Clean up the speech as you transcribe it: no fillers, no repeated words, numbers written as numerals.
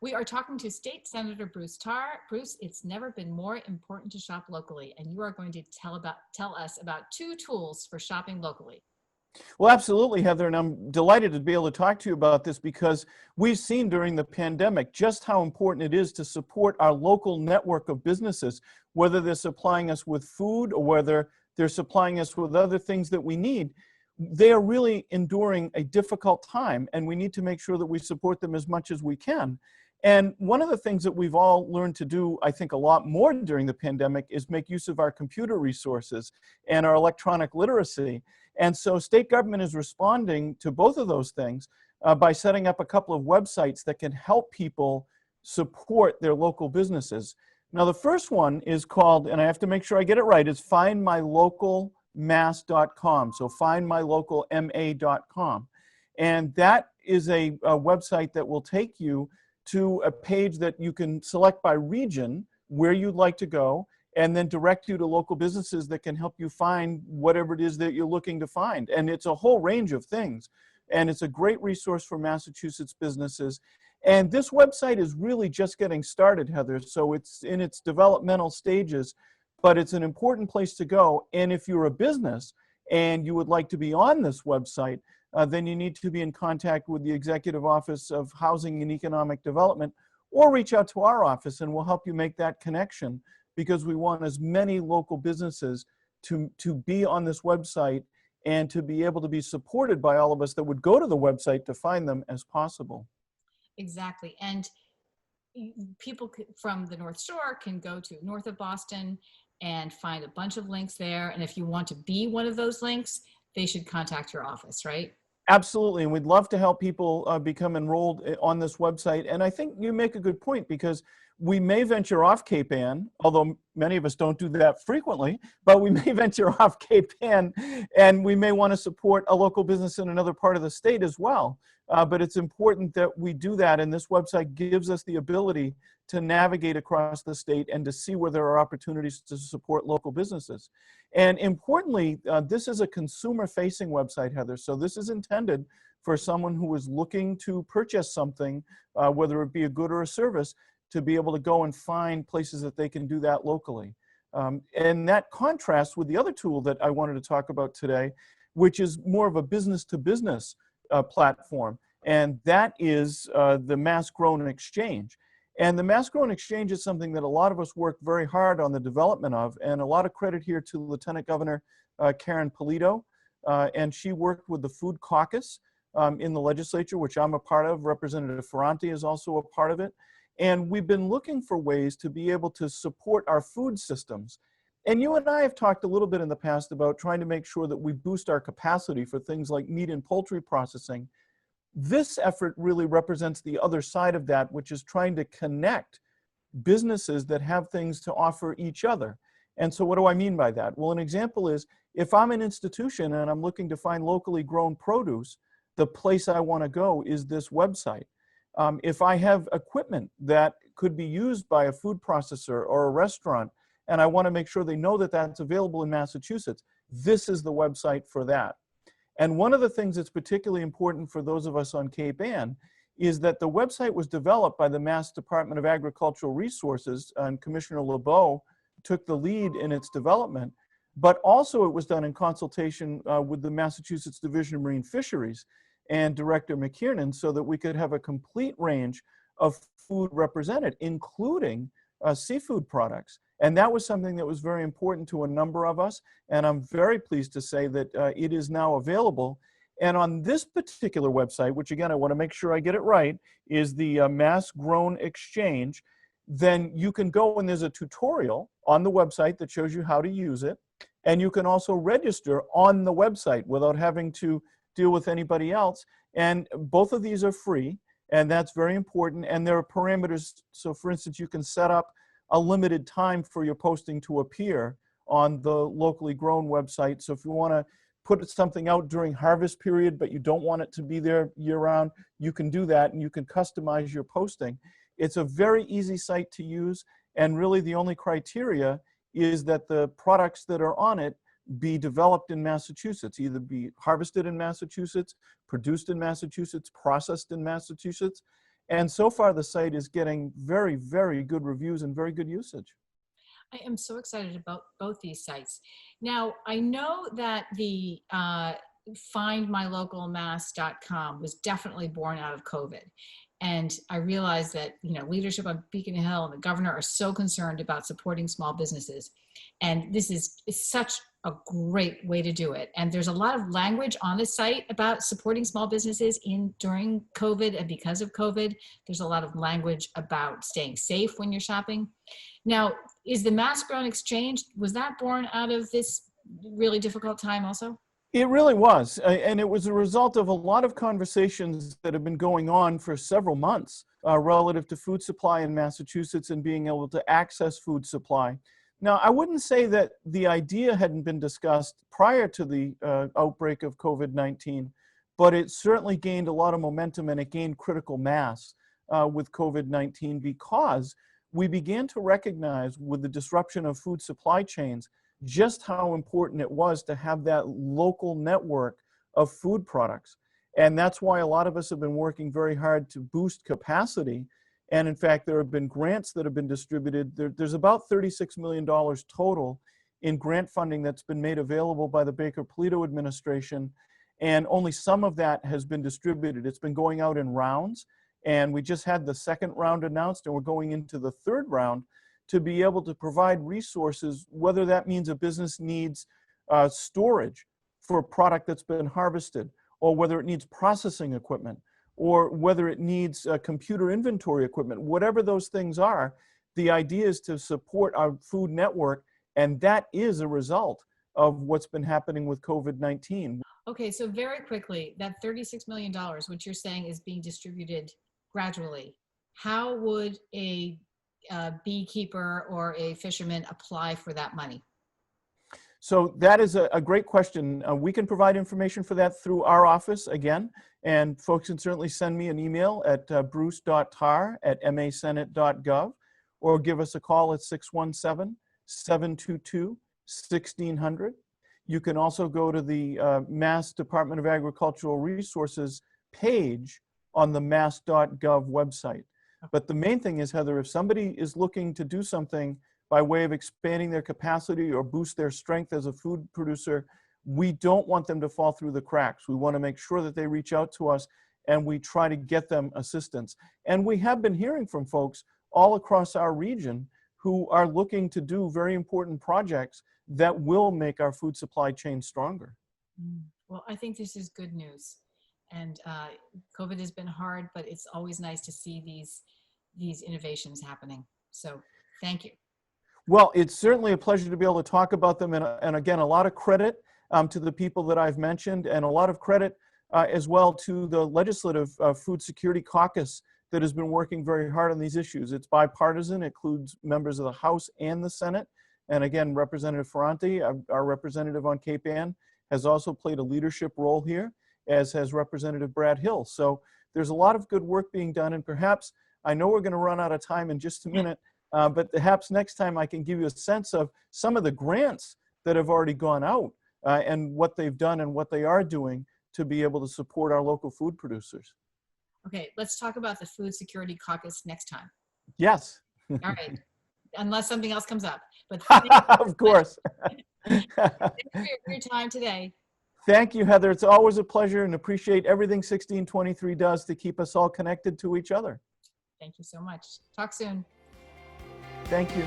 We are talking to State Senator Bruce Tarr. Bruce, it's never been more important to shop locally, and you are going to tell us about two tools for shopping locally. Well, absolutely, Heather, and I'm delighted to be able to talk to you about this because we've seen during the pandemic just how important it is to support our local network of businesses, whether they're supplying us with food or whether they're supplying us with other things that we need. They are really enduring a difficult time, and we need to make sure that we support them as much as we can. And one of the things that we've all learned to do, I think, a lot more during the pandemic is make use of our computer resources and our electronic literacy. And so state government is responding to both of those things by setting up a couple of websites that can help people support their local businesses. Now, the first one is called, and I have to make sure I get it right, is findmylocalmass.com. So findmylocalma.com. And that is a website that will take you to a page that you can select by region where you'd like to go, and then direct you to local businesses that can help you find whatever it is that you're looking to find. And it's a whole range of things. And it's a great resource for Massachusetts businesses. And this website is really just getting started, Heather. So it's in its developmental stages, but it's an important place to go. And if you're a business and you would like to be on this website, then you need to be in contact with the Executive Office of Housing and Economic Development, or reach out to our office and we'll help you make that connection, because we want as many local businesses to be on this website and to be able to be supported by all of us that would go to the website to find them as possible. Exactly. And people from the North Shore can go to north of Boston and find a bunch of links there. And if you want to be one of those links, they should contact your office, right? Absolutely, and we'd love to help people become enrolled on this website. And I think you make a good point, because we may venture off Cape Ann, although many of us don't do that frequently, but we may venture off Cape Ann, and we may want to support a local business in another part of the state as well. But it's important that we do that, and this website gives us the ability to navigate across the state and to see where there are opportunities to support local businesses. And importantly, this is a consumer-facing website, Heather, so this is intended for someone who is looking to purchase something, whether it be a good or a service, to be able to go and find places that they can do that locally. And that contrasts with the other tool that I wanted to talk about today, which is more of a business-to-business platform, and that is the Mass Grown Exchange. And the Mass Grown Exchange is something that a lot of us worked very hard on the development of, and a lot of credit here to Lieutenant Governor Karen Polito, and she worked with the Food Caucus in the legislature, which I'm a part of. Representative Ferranti is also a part of it. And we've been looking for ways to be able to support our food systems. And you and I have talked a little bit in the past about trying to make sure that we boost our capacity for things like meat and poultry processing. This effort really represents the other side of that, which is trying to connect businesses that have things to offer each other. And so what do I mean by that? Well, an example is, if I'm an institution and I'm looking to find locally grown produce, the place I want to go is this website. If I have equipment that could be used by a food processor or a restaurant, and I want to make sure they know that that's available in Massachusetts, this is the website for that. And one of the things that's particularly important for those of us on Cape Ann is that the website was developed by the Mass Department of Agricultural Resources, and Commissioner LeBeau took the lead in its development, but also it was done in consultation with the Massachusetts Division of Marine Fisheries and Director McKiernan, so that we could have a complete range of food represented, including seafood products. And that was something that was very important to a number of us. And I'm very pleased to say that it is now available. And on this particular website, which again, I want to make sure I get it right, is the Mass Grown Exchange, then you can go and there's a tutorial on the website that shows you how to use it. And you can also register on the website without having to deal with anybody else. And both of these are free, and that's very important. And there are parameters. So for instance, you can set up a limited time for your posting to appear on the locally grown website. So if you want to put something out during harvest period, but you don't want it to be there year round, you can do that, and you can customize your posting. It's a very easy site to use, and really the only criteria is that the products that are on it be developed in Massachusetts, either be harvested in Massachusetts, produced in Massachusetts, processed in Massachusetts. And so far, the site is getting very, very good reviews and very good usage. I am so excited about both these sites. Now, I know that the findmylocalmass.com was definitely born out of COVID. And I realized that, leadership on Beacon Hill and the governor are so concerned about supporting small businesses. And this is such a great way to do it. And there's a lot of language on the site about supporting small businesses during COVID and because of COVID. There's a lot of language about staying safe when you're shopping. Now, is the Mass Grown Exchange, was that born out of this really difficult time also? It really was. And it was a result of a lot of conversations that have been going on for several months relative to food supply in Massachusetts and being able to access food supply. Now, I wouldn't say that the idea hadn't been discussed prior to the outbreak of COVID-19, but it certainly gained a lot of momentum and it gained critical mass with COVID-19 because we began to recognize with the disruption of food supply chains just how important it was to have that local network of food products. And that's why a lot of us have been working very hard to boost capacity. And in fact, there have been grants that have been distributed. There's about $36 million total in grant funding that's been made available by the Baker-Polito administration. And only some of that has been distributed. It's been going out in rounds. And we just had the second round announced, and we're going into the third round to be able to provide resources, whether that means a business needs storage for a product that's been harvested, or whether it needs processing equipment, or whether it needs computer inventory equipment. Whatever those things are, the idea is to support our food network, and that is a result of what's been happening with COVID-19. Okay, so very quickly, that $36 million, which you're saying is being distributed gradually, how would a beekeeper or a fisherman apply for that money? So that is a great question. We can provide information for that through our office again, and folks can certainly send me an email at bruce.tarr@masenate.gov or give us a call at 617-722-1600. You can also go to the Mass Department of Agricultural Resources page on the mass.gov website. But the main thing is, Heather, if somebody is looking to do something by way of expanding their capacity or boost their strength as a food producer, we don't want them to fall through the cracks. We want to make sure that they reach out to us and we try to get them assistance. And we have been hearing from folks all across our region who are looking to do very important projects that will make our food supply chain stronger. Well, I think this is good news. And COVID has been hard, but it's always nice to see these innovations happening. So thank you. Well, it's certainly a pleasure to be able to talk about them. And again, a lot of credit to the people that I've mentioned, and a lot of credit as well to the Legislative Food Security Caucus that has been working very hard on these issues. It's bipartisan. It includes members of the House and the Senate. And again, Representative Ferranti, our representative on Cape Ann, has also played a leadership role here, as has Representative Brad Hill. So there's a lot of good work being done, and perhaps, I know we're going to run out of time in just a minute, but perhaps next time I can give you a sense of some of the grants that have already gone out and what they've done and what they are doing to be able to support our local food producers. Okay, let's talk about the Food Security Caucus next time. Yes. All right, unless something else comes up. But of course. Thank you for your time today. Thank you, Heather. It's always a pleasure, and appreciate everything 1623 does to keep us all connected to each other. Thank you so much. Talk soon. Thank you.